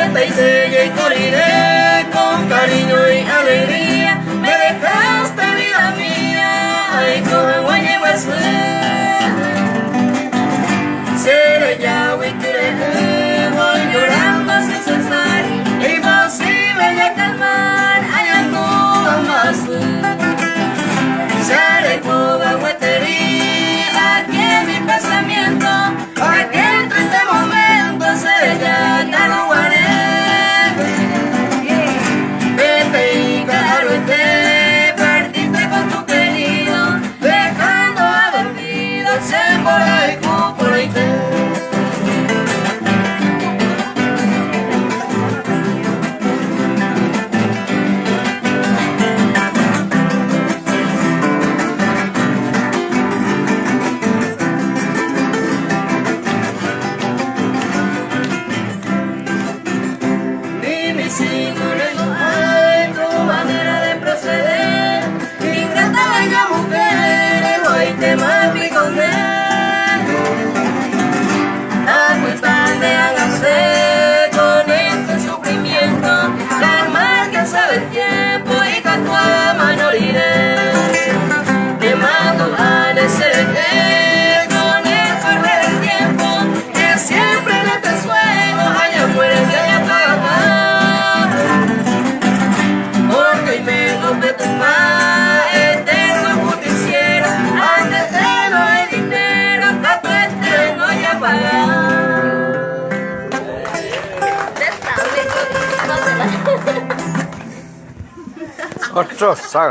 canta y sella y corriré con cariño y alegría. Me dejaste vida mía, ay como guañe guasú. Seré ya huitiré, voy llorando sin cesar, imposible de calmar, allá no más. Seré Cuba guetería, aquí en mi pensamiento, aquel triste momento seré ya Paraguay. Vete y claro te partiste con tu querido, dejando a dormido se por ahí por ahí te. Tu manera de proceder, ingrata bella mujer, hoy te mami con él. A cuenta de hágase con este sufrimiento, la mal que sabe el tiempo y con tu mano iré. Te mando a descender con el correr del tiempo, que siempre en este sueño allá muere que haya pagado. Porque hoy vengo de tu mar, eterno justiciero, antes de no hay dinero, hasta tu eterno ya pagado. Otro sabe.